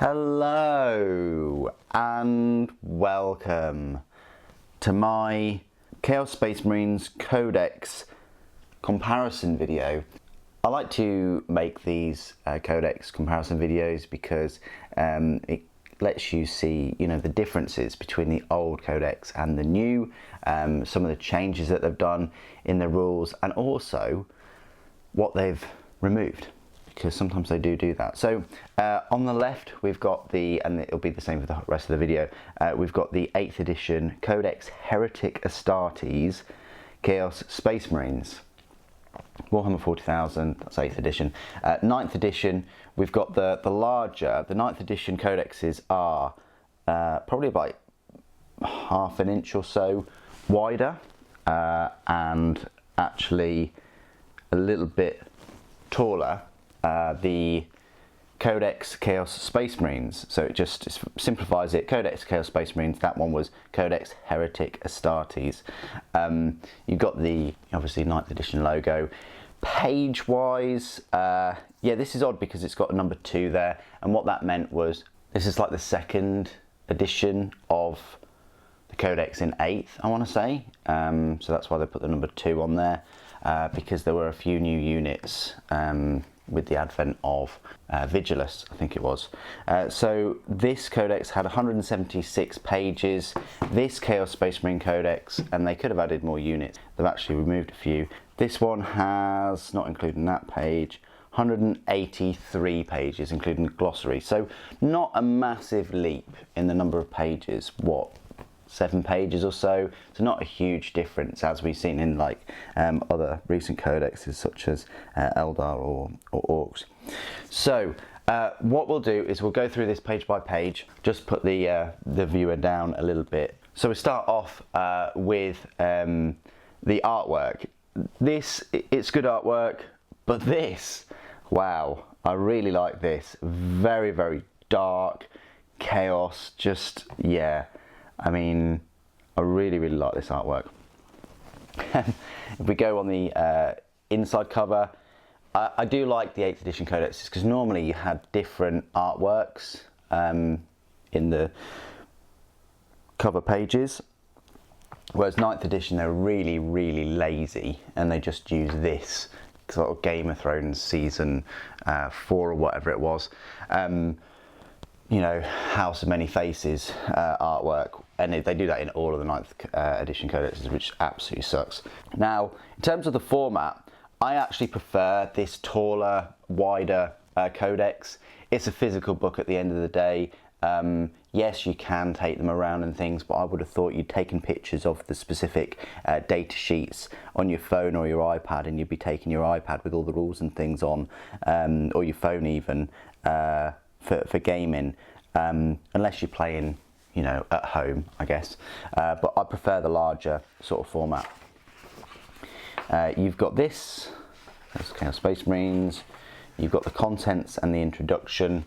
Hello and welcome to my Chaos Space Marines Codex comparison video. I like to make these Codex comparison videos because it lets you see, the differences between the old Codex and the new, some of the changes that they've done in the rules, and also what they've removed, because sometimes they do that. So on the left we've got and it'll be the same for the rest of the video, we've got the 8th edition Codex Heretic Astartes Chaos Space Marines. Warhammer 40,000, that's 8th edition. 9th edition, we've got the larger, the 9th edition codexes are probably about half an inch or so wider, and actually a little bit taller. The Codex Chaos Space Marines, so it just simplifies it. Codex Chaos Space Marines, that one was Codex Heretic Astartes. You've got the obviously 9th edition logo. Page wise, yeah, this is odd because it's got a number 2 there, and what that meant was this is like the 2nd edition of the Codex in 8th, I want to say. So that's why they put the number 2 on there, because there were a few new units with the advent of Vigilus, I think it was. So this Codex had 176 pages. This Chaos Space Marine Codex, and they could have added more units, they've actually removed a few. This one has, not including that page, 183 pages, including the glossary. So not a massive leap in the number of pages, 7 pages or so, not a huge difference as we've seen in like other recent codexes such as Eldar or Orcs. So what we'll do is we'll go through this page by page, just put the viewer down a little bit. So we start off with the artwork. It's good artwork, but this, wow, I really like this. Very, very dark, chaos, just, yeah. I mean, I really like this artwork. If we go on the inside cover, I do like the 8th edition codexes because normally you had different artworks in the cover pages, whereas 9th edition they're really lazy and they just use this sort of Game of Thrones season 4 or whatever it was. House of Many Faces artwork, and they do that in all of the 9th edition codexes, which absolutely sucks. Now, in terms of the format, I actually prefer this taller, wider codex. It's a physical book at the end of the day. Yes, you can take them around and things, but I would have thought you'd taken pictures of the specific data sheets on your phone or your iPad, and you'd be taking your iPad with all the rules and things on, or your phone even, for gaming, unless you're playing, at home, I guess. But I prefer the larger sort of format. You've got this, that's Chaos Space Marines. You've got the contents and the introduction.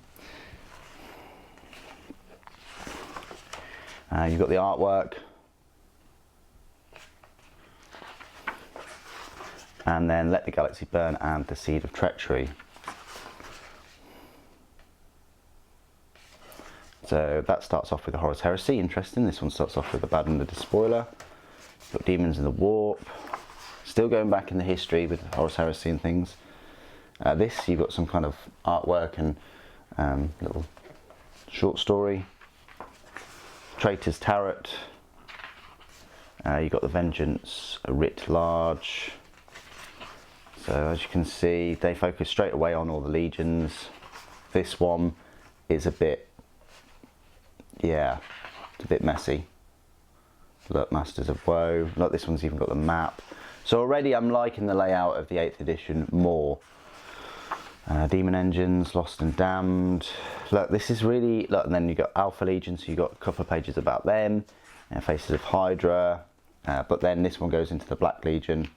You've got the artwork. And then Let the Galaxy Burn and The Seed of Treachery. So that starts off with the Horus Heresy, interesting. This one starts off with the Bad and the Despoiler. Got Demons in the Warp. Still going back in the history with the Horus Heresy and things. This, you've got some kind of artwork and little short story. Traitor's Tarot. You've got the Vengeance writ large. So as you can see, they focus straight away on all the legions. This one is a bit, yeah, it's a bit messy. Look, Masters of Woe. Look, this one's even got the map. So already I'm liking the layout of the 8th edition more. Demon Engines, Lost and Damned. Look, this is really, look, and then you've got Alpha Legion, so you've got a couple of pages about them. Faces of Hydra. But then this one goes into the Black Legion.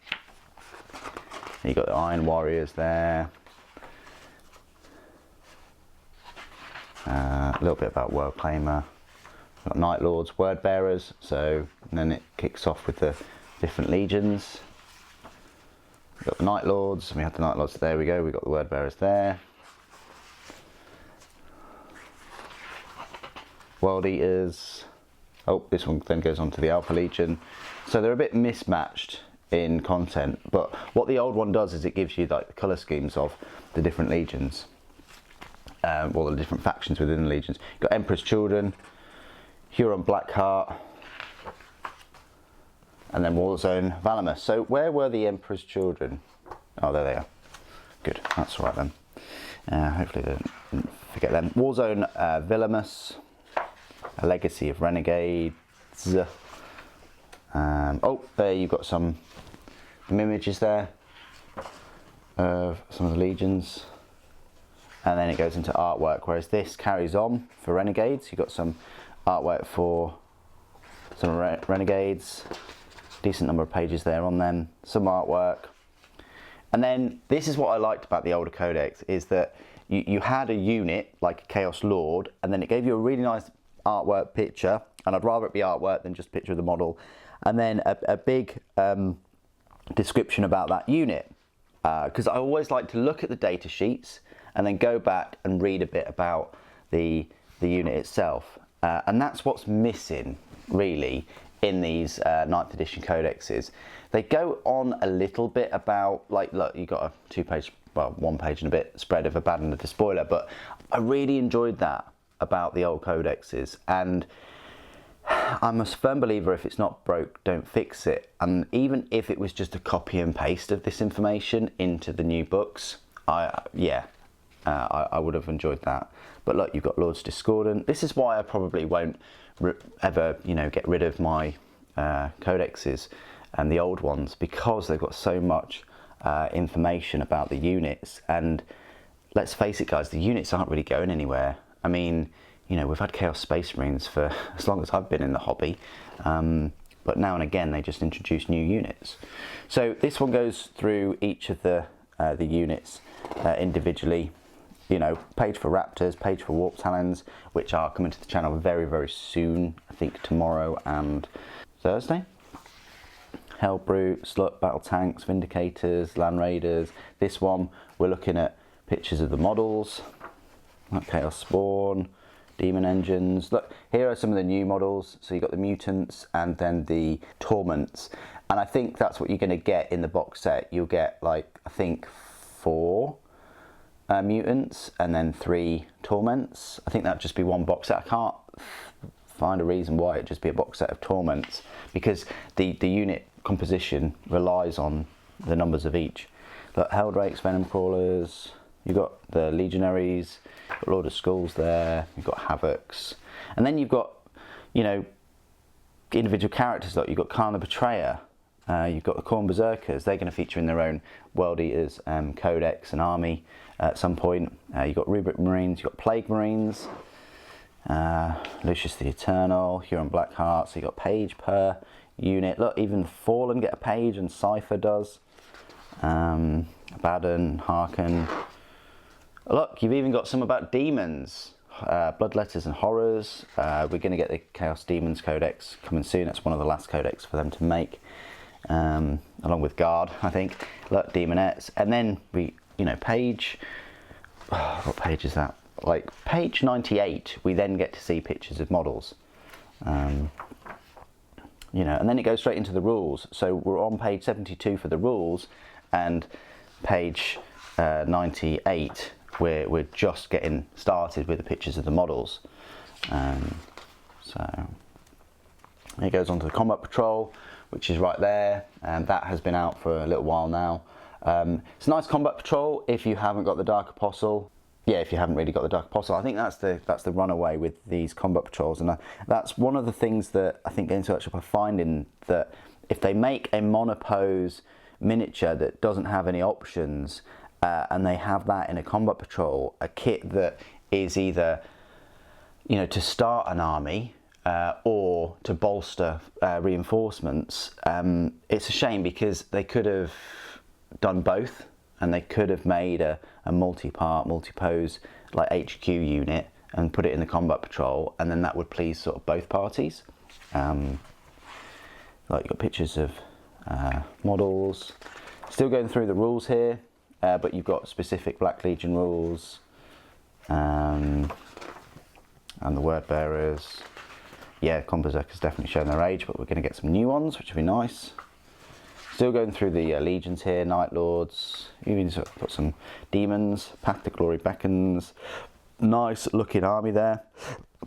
You've got the Iron Warriors there. A little bit about World Claimer. Got Night Lords, Word Bearers, so and then it kicks off with the different legions. We've got the Night Lords, and we had the Night Lords, there we go, we've got the Word Bearers there. World Eaters. Oh, this one then goes on to the Alpha Legion. So they're a bit mismatched in content, but what the old one does is it gives you like the colour schemes of the different legions, well, the different factions within the legions. You've got Emperor's Children, Huron Blackheart, and then Warzone Valamus. So where were the Emperor's Children? Oh, there they are. Good, that's all right then. Hopefully they didn't forget them. Warzone Valamus, A Legacy of Renegades. Oh, there you've got some images there of some of the legions, and then it goes into artwork, whereas this carries on for Renegades. You've got some artwork for some Renegades, decent number of pages there on them, some artwork. And then this is what I liked about the older Codex, is that you had a unit like a Chaos Lord, and then it gave you a really nice artwork picture, and I'd rather it be artwork than just a picture of the model, and then a big description about that unit, because I always like to look at the data sheets and then go back and read a bit about the unit itself, and that's what's missing really in these 9th edition codexes. They go on a little bit about, like, look, you got a 2-page, well, 1 page and a bit spread of Abaddon the Despoiler, but I really enjoyed that about the old codexes, and I'm a firm believer if it's not broke, don't fix it. And even if it was just a copy and paste of this information into the new books, I would have enjoyed that. But look, you've got Lords Discordant. This is why I probably won't ever, you know, get rid of my codexes and the old ones, because they've got so much information about the units. And let's face it, guys, the units aren't really going anywhere. I mean, you know, we've had Chaos Space Marines for as long as I've been in the hobby, but now and again they just introduce new units. So this one goes through each of the units individually. You know, page for Raptors, page for Warp Talons, which are coming to the channel very, very soon. I think tomorrow and Thursday. Hellbrute, Slut, Battle Tanks, Vindicators, Land Raiders. This one, we're looking at pictures of the models. Like Chaos Spawn, Demon Engines. Look, here are some of the new models. So you've got the Mutants and then the Torments. And I think that's what you're going to get in the box set. You'll get, like, I think 4 Mutants and then 3 Torments. I think that'd just be one box set. I can't find a reason why it'd just be a box set of Torments, because the unit composition relies on the numbers of each. Look, Helldrakes, Venom Crawlers. You've got the Legionaries, got Lord of Skulls there, you've got Havocs. And then you've got, you know, individual characters. Like you've got Khan the Betrayer, you've got the Khorne Berserkers. They're going to feature in their own World Eaters Codex and army at some point. You've got Rubric Marines, you've got Plague Marines, Lucius the Eternal, Huron Blackheart. So you've got page per unit. Look, even Fallen get a page, and Cypher does. Abaddon, Harken. Look, you've even got some about demons, Bloodletters and Horrors. We're going to get the Chaos Demons Codex coming soon. That's one of the last codex for them to make, along with Guard, I think. Look, Demonettes. And then we, you know, page, what page is that? Like page 98, we then get to see pictures of models. You know, and then it goes straight into the rules. So we're on page 72 for the rules, and page 98 we're just getting started with the pictures of the models. So it goes on to the Combat Patrol, which is right there, and that has been out for a little while now. It's a nice Combat Patrol if you haven't got the Dark Apostle. Yeah, if you haven't really got the Dark Apostle. I think that's the runaway with these Combat Patrols, and that's one of the things that I think Games Workshop are finding, that if they make a monopose miniature that doesn't have any options, and they have that in a Combat Patrol, a kit that is either, you know, to start an army or to bolster reinforcements, it's a shame, because they could have done both, and they could have made a multi-part, multi-pose like HQ unit and put it in the Combat Patrol, and then that would please sort of both parties. Like you've got pictures of models. Still going through the rules here, but you've got specific Black Legion rules. and the word bearers. Yeah, Berserkers definitely shown their age, but we're going to get some new ones, which will be nice. Still going through the legions here, Night Lords, even got some demons, Path to Glory Beckons. Nice looking army there.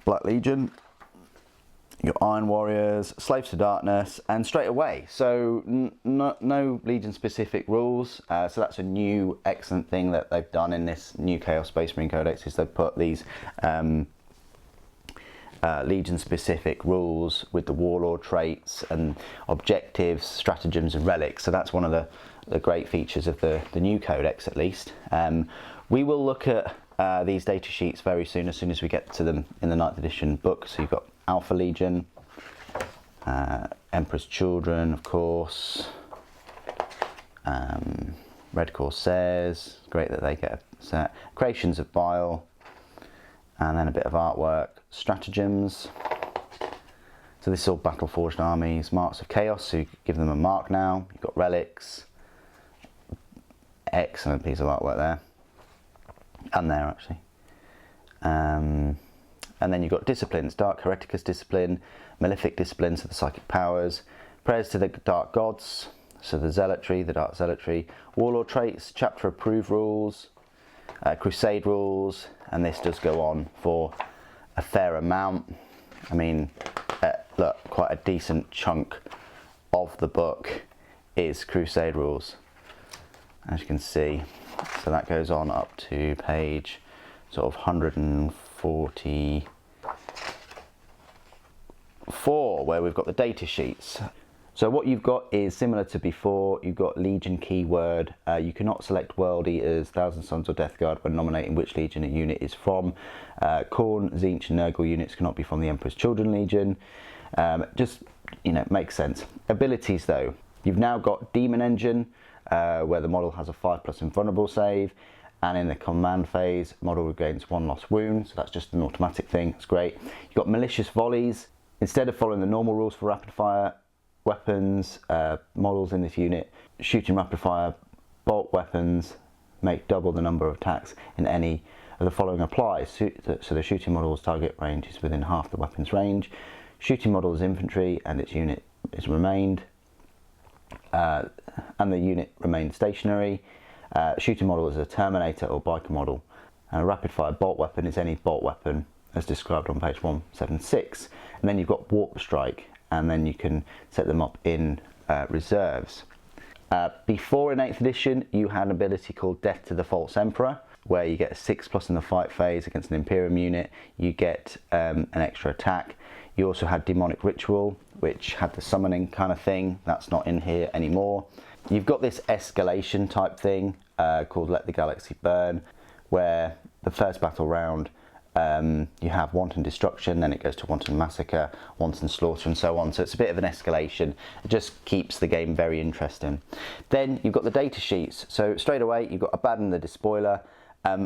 Black Legion. You got Iron Warriors, Slaves to Darkness, and straight away, so no Legion specific rules, so that's a new excellent thing that they've done in this new Chaos Space Marine Codex, is they've put these Legion specific rules with the Warlord traits and objectives, stratagems and relics, so that's one of the great features of the new Codex at least. We will look at these data sheets very soon, as soon as we get to them in the 9th edition book. So you've got Alpha Legion, Emperor's Children, of course, Red Corsairs, great that they get a set, Creations of Bile, and then a bit of artwork, Stratagems. So this is all Battle Forged armies, Marks of Chaos, so you give them a mark now. You've got Relics, excellent piece of artwork there, and there actually. And then you've got disciplines, Dark Hereticus Discipline, Malefic Discipline, so the psychic powers, Prayers to the Dark Gods, so the Zealotry, the Dark Zealotry, Warlord traits, Chapter Approved rules, Crusade rules, and this does go on for a fair amount. I mean, look, quite a decent chunk of the book is Crusade rules, as you can see. So that goes on up to page sort of 144, where we've got the data sheets. So what you've got is similar to before. You've got Legion keyword. You cannot select World Eaters, Thousand Sons or Death Guard when nominating which Legion a unit is from. Khorne, Tzeentch and Nurgle units cannot be from the Emperor's Children Legion. Just, you know, makes sense. Abilities though. You've now got Demon Engine, where the model has a 5+ invulnerable save, and in the command phase, model regains 1 lost wound, so that's just an automatic thing, it's great. You've got Malicious Volleys. Instead of following the normal rules for rapid fire weapons, models in this unit, shooting rapid fire bolt weapons make double the number of attacks in any of the following applies. So the shooting model's target range is within half the weapon's range. Shooting model is infantry and its unit is remained, and the unit remains stationary. Shooting model is a Terminator or Biker model, and a rapid fire bolt weapon is any bolt weapon as described on page 176. And then you've got Warp Strike, and then you can set them up in reserves. Before in 8th edition, you had an ability called Death to the False Emperor, where you get a 6+ in the fight phase against an Imperium unit. You get an extra attack. You also had Demonic Ritual, which had the summoning kind of thing. That's not in here anymore. You've got this escalation type thing called Let the Galaxy Burn, where the first battle round you have Wanton Destruction, then it goes to Wanton Massacre, Wanton Slaughter and so on. So it's a bit of an escalation. It just keeps the game very interesting. Then you've got the data sheets. So straight away you've got Abaddon the Despoiler.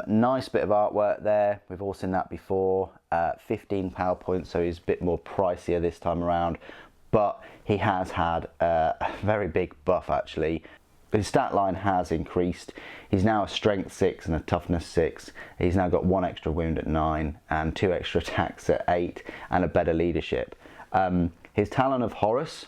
Nice bit of artwork there. We've all seen that before. 15 power points, so he's a bit more pricier this time around. But he has had a very big buff actually. His stat line has increased. He's now a strength 6 and a toughness 6. He's now got 1 extra wound at 9 and 2 extra attacks at 8 and a better leadership. His Talon of Horus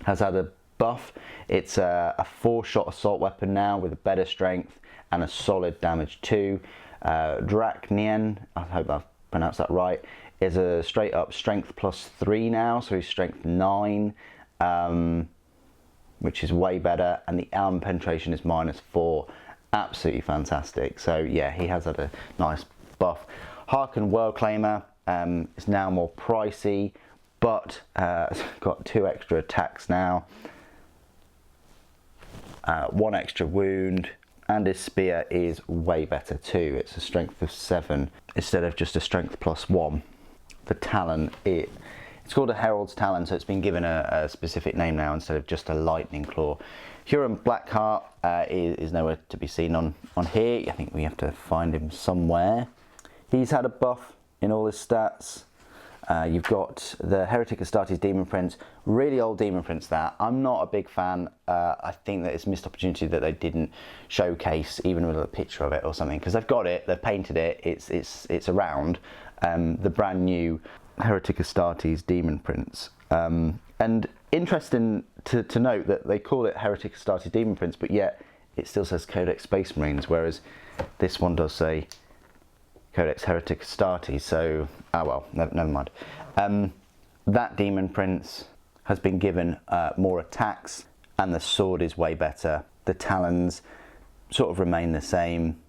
has had a buff. It's a 4-shot assault weapon now with a better strength and a solid damage 2. Draknien, I hope I've pronounced that right, is a straight up strength +3 now, so he's strength 9. Which is way better, and the armor penetration is -4. Absolutely fantastic. So yeah, he has had a nice buff. Harken World Claimer is now more pricey, but it's got 2 extra attacks now, 1 extra wound, and his spear is way better too. It's a strength of 7 instead of just a strength +1. The Talon, it's called a Herald's Talon, so it's been given a specific name now instead of just a Lightning Claw. Huron Blackheart is nowhere to be seen on here. I think we have to find him somewhere. He's had a buff in all his stats. You've got the Heretic Astartes Demon Prince, really old Demon Prince that. I'm not a big fan. I think that it's a missed opportunity that they didn't showcase even with a picture of it or something, because they've got it, they've painted it, it's around. the brand new Heretic Astartes Demon Prince. And interesting to note that they call it Heretic Astartes Demon Prince, but yet it still says Codex Space Marines, whereas this one does say Codex Heretic Astartes, so, well, never mind. That Demon Prince has been given more attacks, and the sword is way better. The talons sort of remain the same,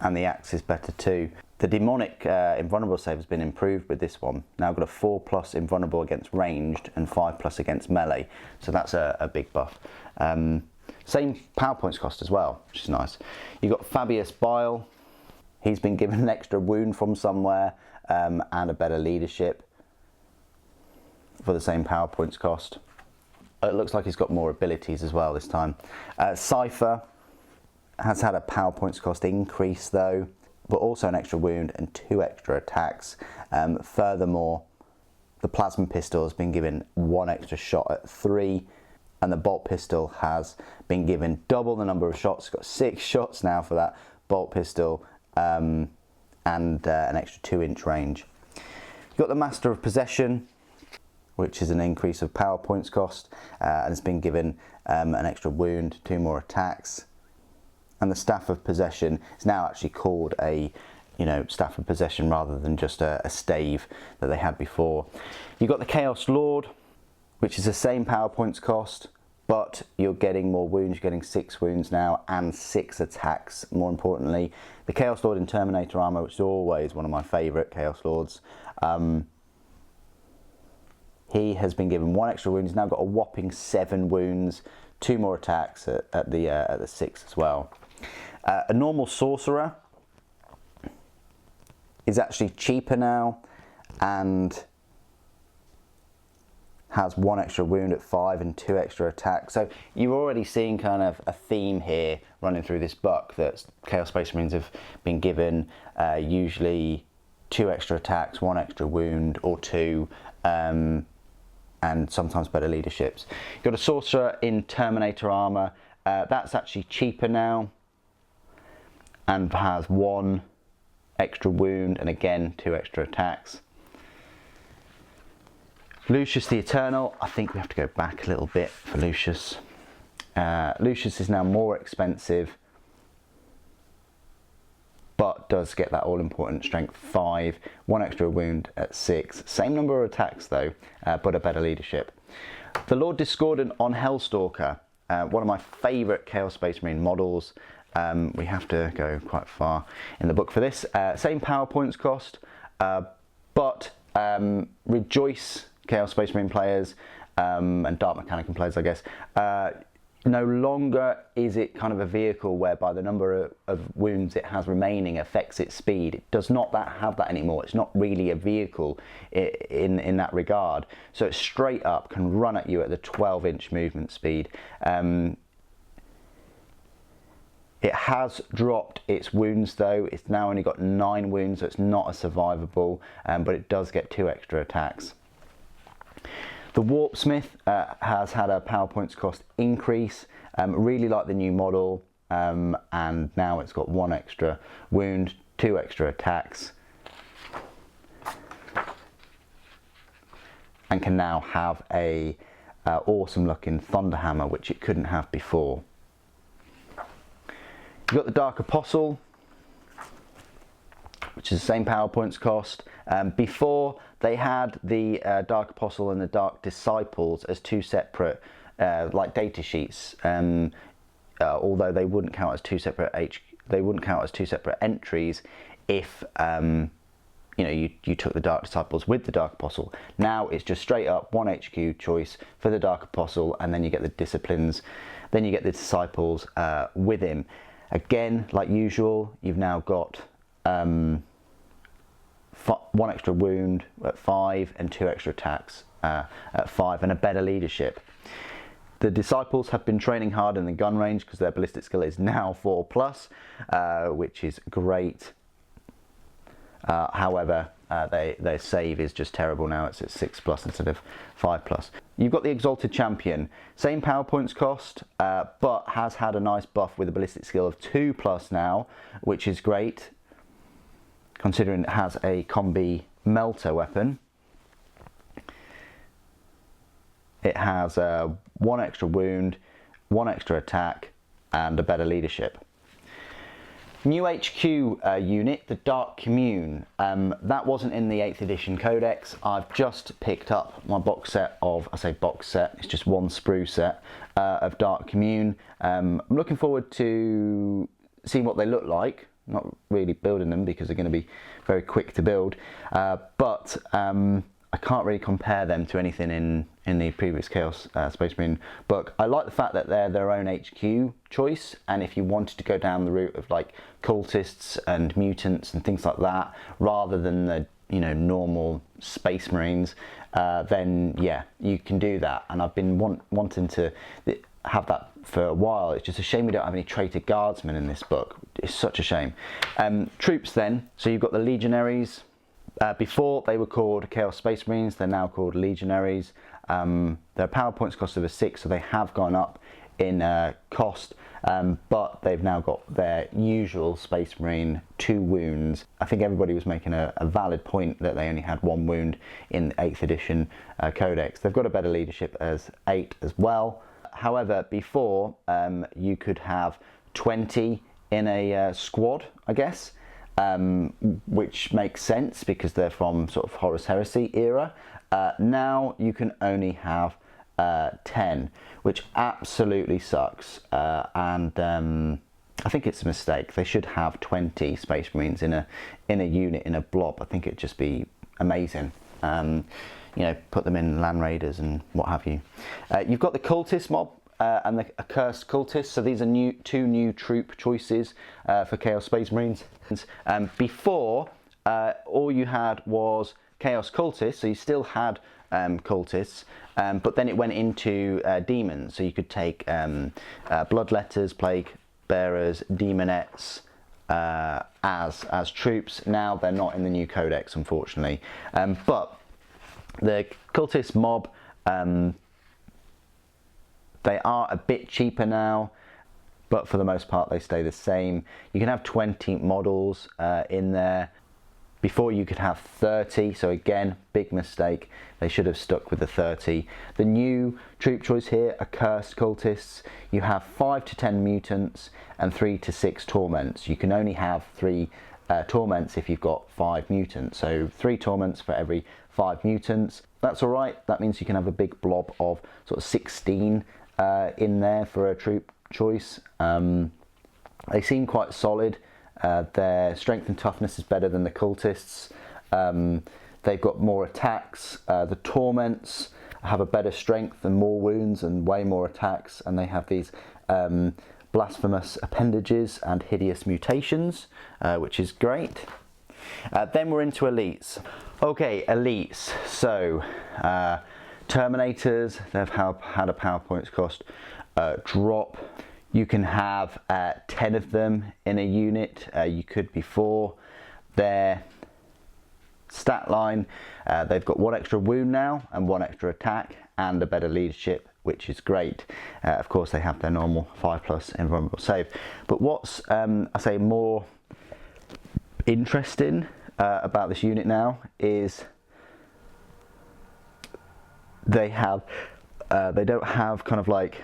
and the axe is better too. The demonic invulnerable save has been improved with this one. Now got a 4+ invulnerable against ranged and 5+ against melee, so that's a big buff. Same power points cost as well, which is nice. You've got Fabius Bile. He's been given an extra wound from somewhere and a better leadership for the same power points cost. It looks like he's got more abilities as well this time. Cypher has had a power points cost increase though, but also an extra wound and 2 extra attacks. Furthermore, the plasma pistol has been given 1 extra shot at 3, and the bolt pistol has been given double the number of shots. It's got 6 shots now for that bolt pistol, and an extra 2-inch range. You've got the Master of Possession, which is an increase of power points cost, and it's been given an extra wound, 2 more attacks. And the Staff of Possession is now actually called a, Staff of Possession rather than just a stave that they had before. You've got the Chaos Lord, which is the same power points cost, but you're getting more wounds. You're getting 6 wounds now and 6 attacks, more importantly. The Chaos Lord in Terminator armor, which is always one of my favourite Chaos Lords. He has been given 1 extra wound. He's now got a whopping 7 wounds, 2 more attacks at the 6 as well. A normal sorcerer is actually cheaper now and has 1 extra wound at 5 and 2 extra attacks. So you're already seeing kind of a theme here running through this book that Chaos Space Marines have been given usually 2 extra attacks, 1 extra wound or 2, and sometimes better leaderships. You've got a sorcerer in Terminator armor. That's actually cheaper now and has 1 extra wound and again 2 extra attacks. Lucius the Eternal, I think we have to go back a little bit for Lucius. Lucius is now more expensive, but does get that all-important strength 5, 1 extra wound at 6. Same number of attacks though, but a better leadership. The Lord Discordant on Hellstalker, one of my favourite Chaos Space Marine models. We have to go quite far in the book for this. Same power points cost, but rejoice Chaos Space Marine players and Dark Mechanicum players, I guess. No longer is it kind of a vehicle whereby the number of wounds it has remaining affects its speed. It does not have that anymore. It's not really a vehicle in that regard. So it straight up can run at you at the 12-inch movement speed. It has dropped its wounds though. It's now only got 9 wounds, so it's not as survivable, but it does get 2 extra attacks. The Warpsmith has had a power points cost increase. Really like the new model, and now it's got 1 extra wound, 2 extra attacks, and can now have a awesome looking Thunderhammer, which it couldn't have before. You've got the Dark Apostle, which is the same power points cost. Before, they had the Dark Apostle and the Dark Disciples as 2 separate like data sheets, although they wouldn't count as 2 separate entries if you took the Dark Disciples with the Dark Apostle. Now it's just straight up 1 HQ choice for the Dark Apostle, and then you get the disciplines, then you get the disciples with him. Again, like usual, you've now got 1 extra wound at 5 and 2 extra attacks at 5, and a better leadership. The disciples have been training hard in the gun range because their ballistic skill is now 4+, which is great. However, their save is just terrible now. It's at 6+ instead of 5+. You've got the Exalted Champion, same power points cost, but has had a nice buff with a ballistic skill of 2+ now, which is great. considering it has a combi melter weapon. It has 1 extra wound, 1 extra attack, and a better leadership. New HQ unit, the Dark Commune. That wasn't in the 8th edition Codex. I've just picked up my box set of, I say box set, it's just one sprue set of Dark Commune. I'm looking forward to seeing what they look like. Not really building them because they're going to be very quick to build, but I can't really compare them to anything in the previous Chaos Space Marine book. I like the fact that they're their own HQ choice, and if you wanted to go down the route of like cultists and mutants and things like that, rather than the normal Space Marines, then yeah, you can do that. And I've been wanting to have that for a while. It's just a shame we don't have any traitor guardsmen in this book. It's such a shame. Troops then, so you've got the Legionaries. Before they were called Chaos Space Marines, they're now called Legionaries. Their power points cost over 6, so they have gone up in cost, but they've now got their usual Space Marine 2 wounds. I think everybody was making a valid point that they only had 1 wound in the 8th edition Codex. They've got a better leadership as 8 as well. However, before you could have 20 in a squad, I guess, which makes sense because they're from sort of Horus Heresy era. Now you can only have 10, which absolutely sucks, and I think it's a mistake. They should have 20 Space Marines in a unit, in a blob. I think it'd just be amazing. Put them in Land Raiders and what have you. You've got the Cultist mob and the Accursed Cultists. So these are two new troop choices for Chaos Space Marines. Before, all you had was Chaos Cultists, so you still had cultists, but then it went into demons. So you could take Bloodletters, Plague Bearers, Demonettes as troops. Now they're not in the new Codex, unfortunately. But the Cultist mob, they are a bit cheaper now, but for the most part they stay the same. You can have 20 models in there. Before you could have 30, so again, big mistake. They should have stuck with the 30. The new troop choice here, Accursed Cultists, you have 5 to 10 mutants and 3 to 6 torments. You can only have 3 torments if you've got 5 mutants, so 3 torments for every 5 mutants. That's all right. That means you can have a big blob of sort of 16 in there for a troop choice. They seem quite solid. Their strength and toughness is better than the cultists. They've got more attacks. The torments have a better strength and more wounds and way more attacks, and they have these blasphemous appendages and hideous mutations, which is great. Then we're into elites. Okay, elites. So Terminators, they've had a power points cost drop. You can have 10 of them in a unit. You could before. Their stat line, they've got 1 extra wound now and 1 extra attack and a better leadership, which is great. Of course, they have their normal 5+ invulnerable save. But what's I say more interesting about this unit now is they don't have kind of like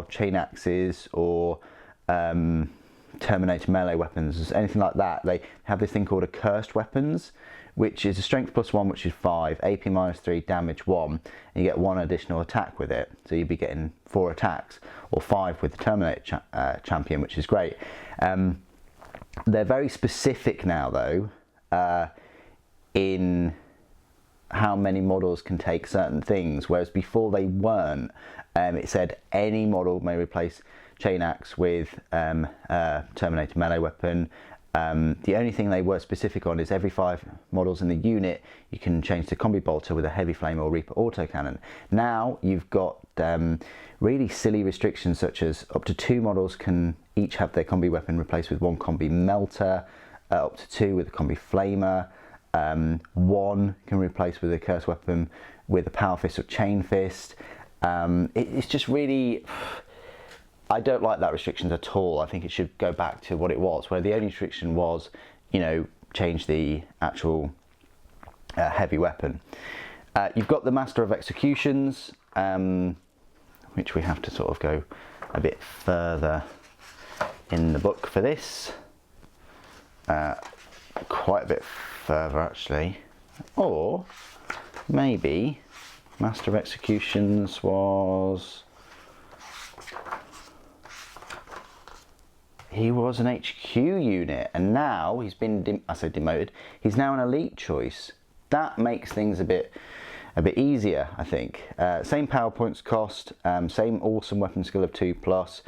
chain axes or Terminator melee weapons, anything like that. They have this thing called Accursed Weapons, which is a strength +1, which is 5, AP -3, damage 1, and you get 1 additional attack with it. So you'd be getting 4 attacks, or 5 with the Terminator champion, which is great. They're very specific now, though, in how many models can take certain things, whereas before they weren't. It said any model may replace chain axe with Terminator melee weapon. The only thing they were specific on is every 5 models in the unit you can change to combi bolter with a heavy flame or reaper autocannon. Now you've got really silly restrictions, such as up to 2 models can each have their combi weapon replaced with 1 combi melter, up to 2 with a combi flamer. 1 can replace with a curse weapon with a power fist or chain fist. It's just really, I don't like that restrictions at all. I think it should go back to what it was, where the only restriction was, change the actual heavy weapon. You've got the Master of Executions, which we have to sort of go a bit further in the book for this. Quite a bit further actually. Or maybe Master of Executions was... he was an HQ unit, and now he's been, I say demoted, he's now an elite choice. That makes things a bit easier, I think. Same power points cost, same awesome weapon skill of 2+,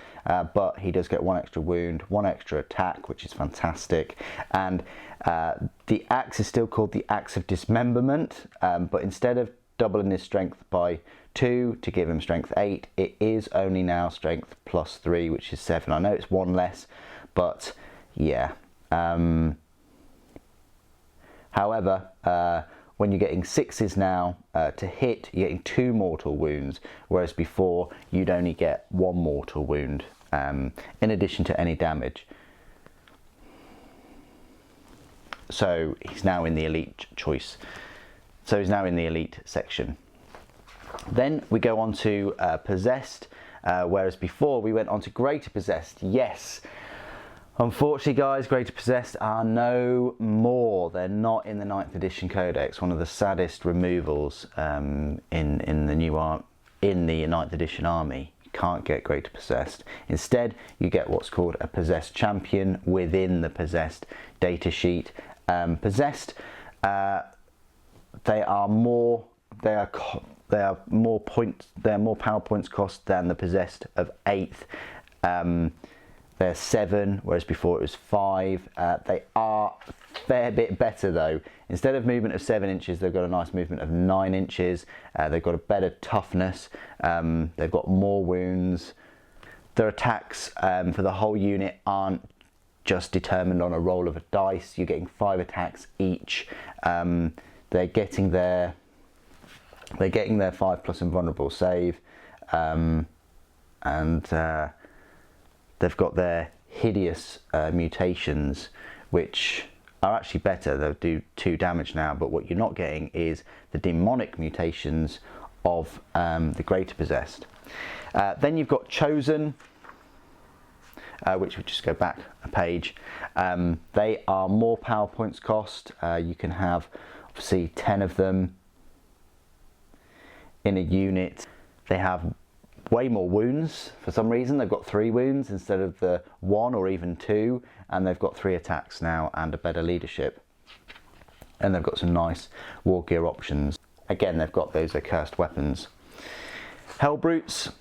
but he does get 1 extra wound, 1 extra attack, which is fantastic. And the axe is still called the Axe of Dismemberment, but instead of doubling his strength by 2 to give him strength 8, it is only now strength +3, which is 7. I know it's 1 less, but yeah. However, when you're getting 6s now to hit, you're getting 2 mortal wounds, whereas before you'd only get 1 mortal wound in addition to any damage. So he's now in the elite choice. So he's now in the elite section. Then we go on to Possessed, whereas before we went on to Greater Possessed. Yes, unfortunately guys, Greater Possessed are no more. They're not in the 9th edition Codex, one of the saddest removals in the 9th edition army. You can't get Greater Possessed. Instead, you get what's called a Possessed Champion within the Possessed datasheet. Possessed, they are more more power points cost than the Possessed of 8th. They're 7, whereas before it was 5. They are a fair bit better though. Instead of movement of 7 inches, they've got a nice movement of 9 inches. They've got a better toughness. They've got more wounds. Their attacks for the whole unit aren't just determined on a roll of a dice. You're getting 5 attacks each. They're getting their 5+ invulnerable save, and they've got their hideous mutations, which are actually better. They'll do 2 damage now, but what you're not getting is the demonic mutations of the Greater Possessed. Then you've got Chosen, which would just go back a page. They are more power points cost. You can have obviously 10 of them in a unit. They have way more wounds for some reason. They've got 3 wounds instead of the 1 or even 2, and they've got 3 attacks now and a better leadership. And they've got some nice war gear options. Again, they've got those accursed weapons. Hellbrutes,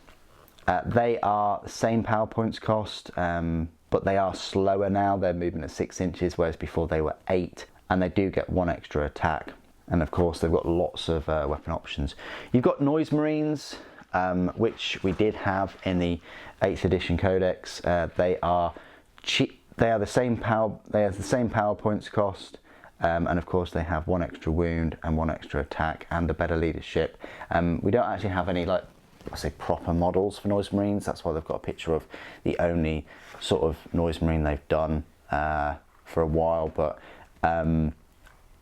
they are the same power points cost, but they are slower now. They're moving at 6 inches, whereas before they were 8, and they do get 1 extra attack. And of course, they've got lots of weapon options. You've got Noise Marines, which we did have in the 8th edition Codex. They are cheap. They are the same power. They have the same power points cost, and of course they have 1 extra wound and 1 extra attack and a better leadership. We don't actually have any, like, I say, proper models for Noise Marines. That's why they've got a picture of the only sort of Noise Marine they've done for a while. But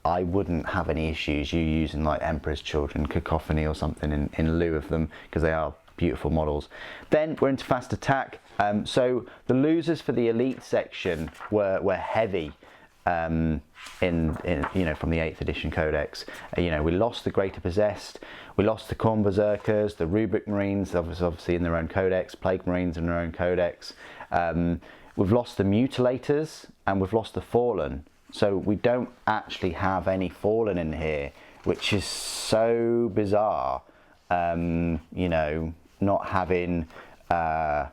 I wouldn't have any issues you using like Emperor's Children, Cacophony or something in lieu of them, because they are beautiful models. Then we're into Fast Attack. So the losers for the elite section were heavy in you know, from the 8th edition Codex. You know, we lost the Greater Possessed, we lost the Khorne Berserkers, the Rubric Marines, obviously in their own Codex, Plague Marines in their own Codex. We've lost the Mutilators and we've lost the Fallen. So we don't actually have any Fallen in here, which is so bizarre. You know, not having, you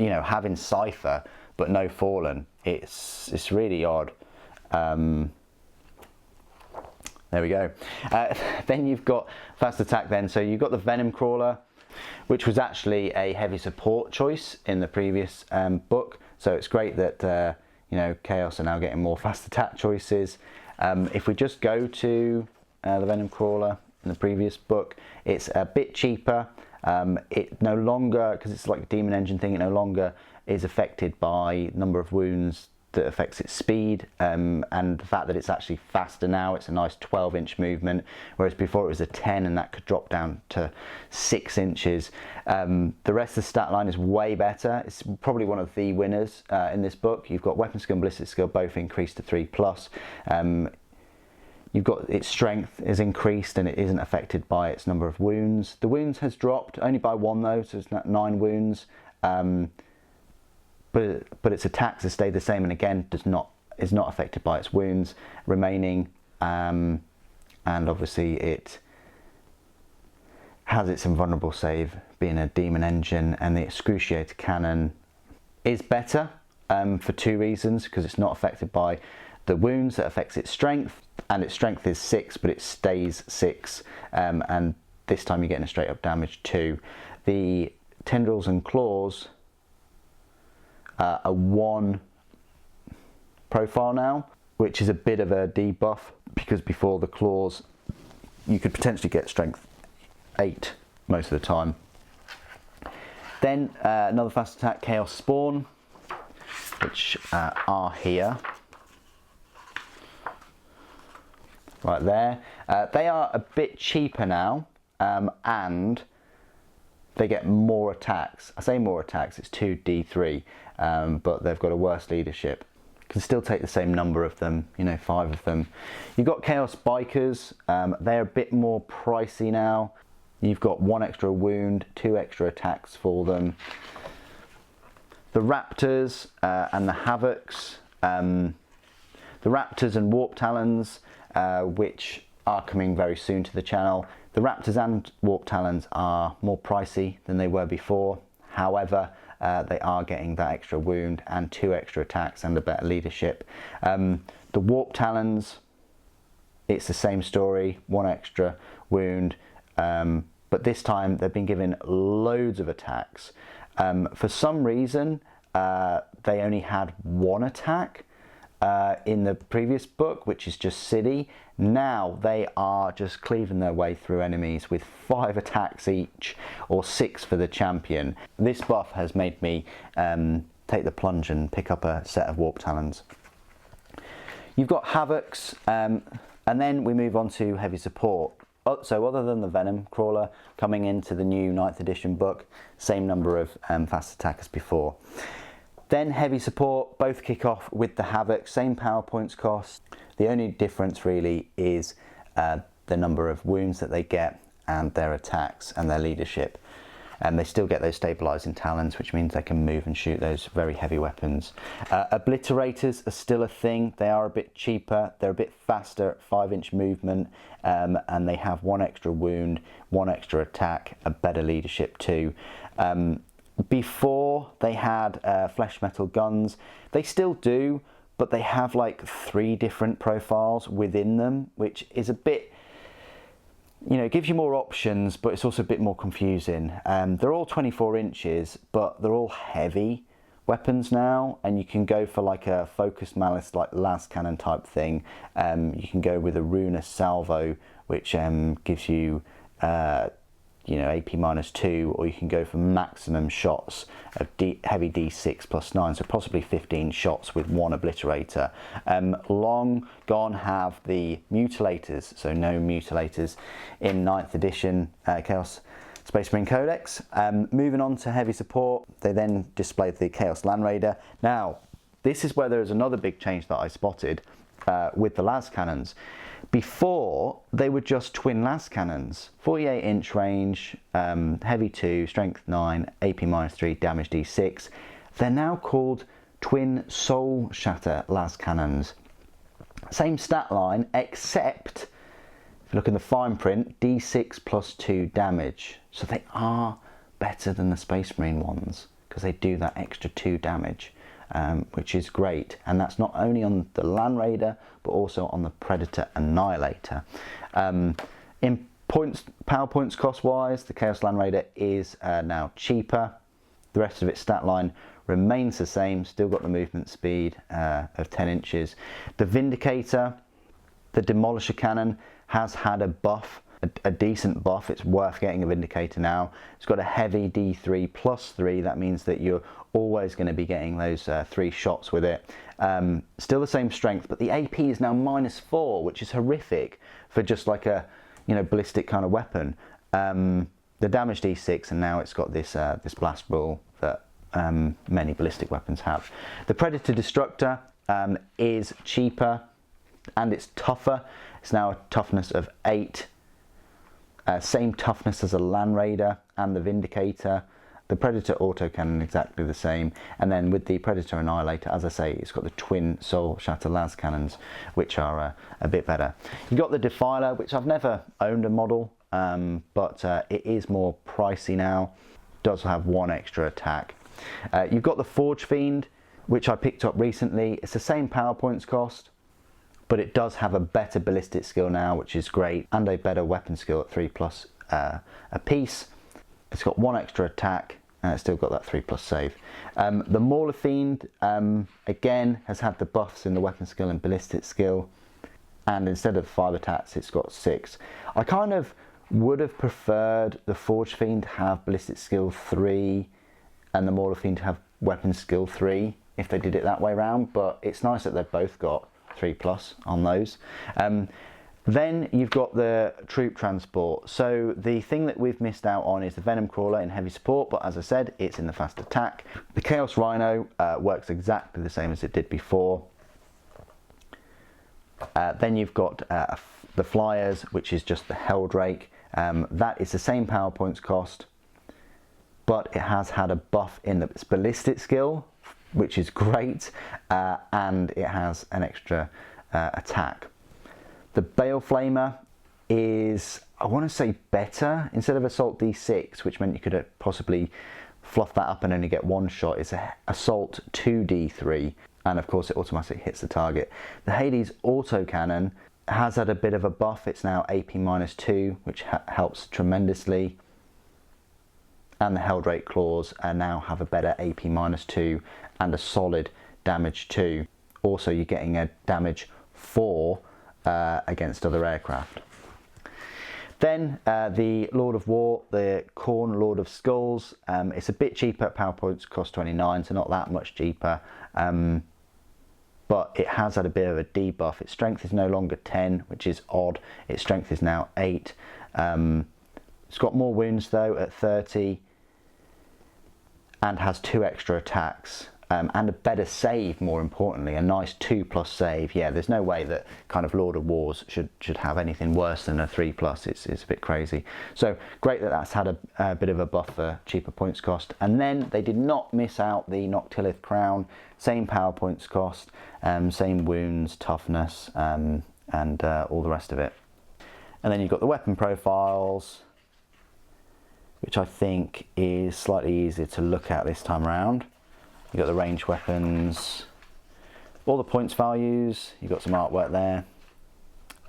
know, having Cypher but no Fallen. It's really odd. There we go. Then you've got Fast Attack then. So you've got the Venom Crawler, which was actually a heavy support choice in the previous book. So it's great that you know, Chaos are now getting more Fast Attack choices. If we just go to the Venom Crawler in the previous book, it's a bit cheaper. It no longer, because it's like a Demon Engine thing, it no longer is affected by number of wounds that affects its speed, and the fact that it's actually faster now. It's a nice 12-inch movement, whereas before it was a 10 and that could drop down to 6 inches. The rest of the stat line is way better. It's probably one of the winners in this book. You've got weapon skill and ballistic skill both increased to 3+. You've got its strength is increased and it isn't affected by its number of wounds. The wounds has dropped only by 1 though, so it's not 9 wounds. But its attacks have stayed the same, and again is not affected by its wounds remaining. And obviously it has its invulnerable save being a demon engine, and the excruciator cannon is better for 2 reasons, because it's not affected by the wounds. That affects its strength, and its strength is 6 but it stays 6, and this time you're getting a straight up damage 2. The tendrils and claws a 1 profile now, which is a bit of a debuff, because before the claws you could potentially get strength 8 most of the time. Then another fast attack, Chaos Spawn, which are here, right there. They are a bit cheaper now, and they get more attacks. I say more attacks, it's 2d3, but they've got a worse leadership. You can still take the same number of them, you know, 5 of them. You've got Chaos Bikers. They're a bit more pricey now. You've got 1 extra wound, 2 extra attacks for them. The Raptors and the Havocs. The Raptors and Warp Talons, which are coming very soon to the channel. The Raptors and Warp Talons are more pricey than they were before. However, they are getting that extra wound and 2 extra attacks and a better leadership. The Warp Talons, it's the same story, 1 extra wound, but this time they've been given loads of attacks. For some reason, they only had 1 attack in the previous book, which is just City. Now they are just cleaving their way through enemies with 5 attacks each, or 6 for the champion. This buff has made me take the plunge and pick up a set of Warp Talons. You've got Havocs, and then we move on to heavy support. So other than the Venom Crawler coming into the new 9th edition book, same number of fast attack as before. Then heavy support, both kick off with the Havoc, same power points cost. The only difference really is the number of wounds that they get and their attacks and their leadership. And they still get those stabilizing talons, which means they can move and shoot those very heavy weapons. Obliterators are still a thing. They are a bit cheaper. They're a bit faster, 5-inch movement, and they have 1 extra wound, 1 extra attack, a better leadership too. Before they had flesh metal guns, they still do, but they have like 3 different profiles within them, which is a bit, you know, it gives you more options, but it's also a bit more confusing. They're all 24 inches, but they're all heavy weapons now, and you can go for like a focused malice, like las cannon type thing. You can go with a Runa salvo, which gives you you know, AP -2, or you can go for maximum shots of heavy D6 +9, so possibly 15 shots with 1 obliterator. Long gone have the mutilators, so no mutilators in 9th edition Chaos Space Marine Codex. Moving on to heavy support, they then displayed the Chaos Land Raider. Now, this is where there is another big change that I spotted with the las cannons. Before, they were just twin las cannons, 48-inch range, heavy 2, strength 9, AP -3, damage D6. They're now called twin soul shatter las cannons. Same stat line, except if you look in the fine print, D6 +2 damage. So they are better than the Space Marine ones, because they do that extra 2 damage. Which is great, and that's not only on the Land Raider but also on the Predator Annihilator. In power points cost wise, the Chaos Land Raider is now cheaper. The rest of its stat line remains the same, still got the movement speed of 10 inches. The Vindicator, the Demolisher Cannon, has had a buff a decent buff. It's worth getting a Vindicator now. It's got a heavy D3 plus 3. That means that you're always going to be getting those 3 shots with it. Still the same strength, but the AP is now -4, which is horrific for just like a, you know, ballistic kind of weapon. The damage D6, and now it's got this this blast rule that many ballistic weapons have. The Predator Destructor is cheaper and it's tougher. It's now a toughness of 8. Same toughness as a Land Raider and the Vindicator. The Predator autocannon exactly the same, and then with the Predator Annihilator, as I say, it's got the twin Soul Shatter las cannons, which are a bit better. You've got the Defiler, which I've never owned a model, but it is more pricey now. Does have 1 extra attack. You've got the Forge Fiend, which I picked up recently. It's the same power points cost, but it does have a better ballistic skill now, which is great, and a better weapon skill at 3+ a piece. It's got 1 extra attack, and it's still got that 3+ save. The Mauler Fiend, again, has had the buffs in the weapon skill and ballistic skill, and instead of 5 attacks, it's got 6. I kind of would have preferred the Forge Fiend to have ballistic skill 3 and the Mauler Fiend to have weapon skill 3 if they did it that way around, but it's nice that they've both got 3+ on those. Then you've got the troop transport. So the thing that we've missed out on is the Venom Crawler in heavy support, but as I said, it's in the fast attack. The Chaos Rhino works exactly the same as it did before. Then you've got the Flyers, which is just the Helldrake. That is the same power points cost, but it has had a buff in its ballistic skill, which is great, and it has an extra attack. The Bale Flamer is, I want to say, better. Instead of Assault D6, which meant you could possibly fluff that up and only get 1 shot, it's a Assault 2D3, and of course it automatically hits the target. The Hades Autocannon has had a bit of a buff. It's now AP -2, which helps tremendously. And the Helldrake Claws now have a better AP -2 and a solid damage 2. Also, you're getting a damage 4 against other aircraft. Then the Lord of War, the Khorne Lord of Skulls. It's a bit cheaper at power points, cost 29, so not that much cheaper. But it has had a bit of a debuff. Its strength is no longer 10, which is odd. Its strength is now 8. It's got more wounds though at 30, and has 2 extra attacks. And a better save, more importantly, a nice 2+ save. Yeah, there's no way that kind of Lord of Wars should have anything worse than a 3+. It's a bit crazy. So great that that's had a bit of a buff for cheaper points cost. And then they did not miss out the Noctilith Crown, same power points cost, same wounds, toughness, and all the rest of it. And then you've got the weapon profiles, which I think is slightly easier to look at this time around. You've got the ranged weapons, all the points values, you've got some artwork there,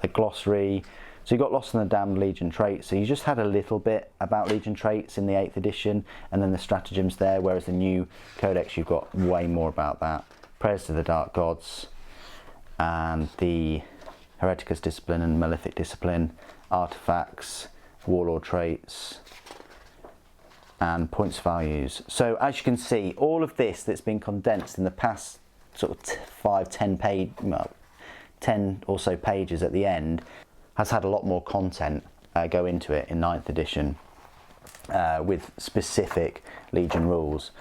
a glossary. So you got Lost in the Damned Legion traits, so you just had a little bit about Legion traits in the 8th edition, and then the stratagems there, whereas the new Codex you've got way more about that. Prayers to the Dark Gods, and the Hereticus Discipline and Malefic Discipline, artifacts, warlord traits, and points values. So as you can see, all of this that's been condensed in the past sort of 10 or so pages at the end has had a lot more content go into it in 9th edition with specific Legion rules.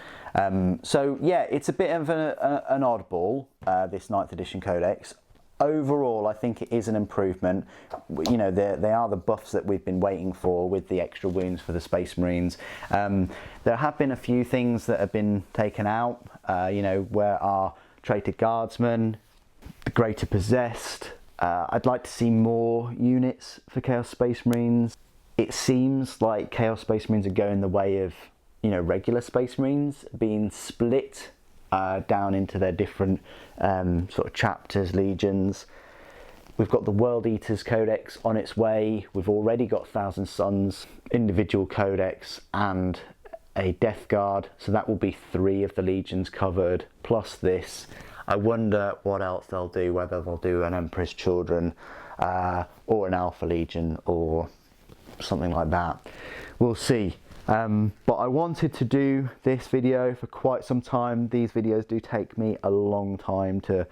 So yeah, it's a bit of an oddball, this 9th edition Codex. Overall, I think it is an improvement. You know, they are the buffs that we've been waiting for, with the extra wounds for the Space Marines. There have been a few things that have been taken out, you know, where our Traitor Guardsmen, the Greater Possessed. I'd like to see more units for Chaos Space Marines. It seems like Chaos Space Marines are going the way of, you know, regular Space Marines, being split down into their different sort of chapters, legions. We've got the World Eaters Codex on its way. We've already got Thousand Suns individual codex and a Death Guard, so that will be 3 of the legions covered, plus this. I wonder what else they'll do, whether they'll do an Emperor's Children or an Alpha Legion, or something like that. We'll see. But I wanted to do this video for quite some time. These videos do take me a long time to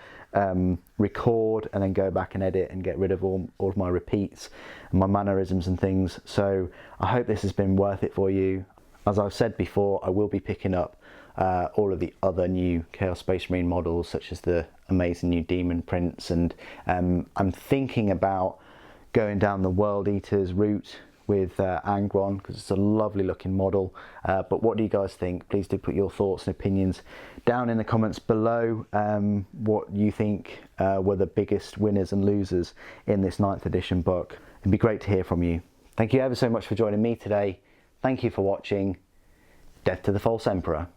record and then go back and edit and get rid of all of my repeats and my mannerisms and things. So I hope this has been worth it for you. As I've said before, I will be picking up all of the other new Chaos Space Marine models, such as the amazing new Demon prints, and I'm thinking about going down the World Eaters route with Angron, because it's a lovely looking model. But what do you guys think? Please do put your thoughts and opinions down in the comments below. What you think were the biggest winners and losers in this 9th edition book. It'd be great to hear from you. Thank you ever so much for joining me today. Thank you for watching. Death to the False Emperor.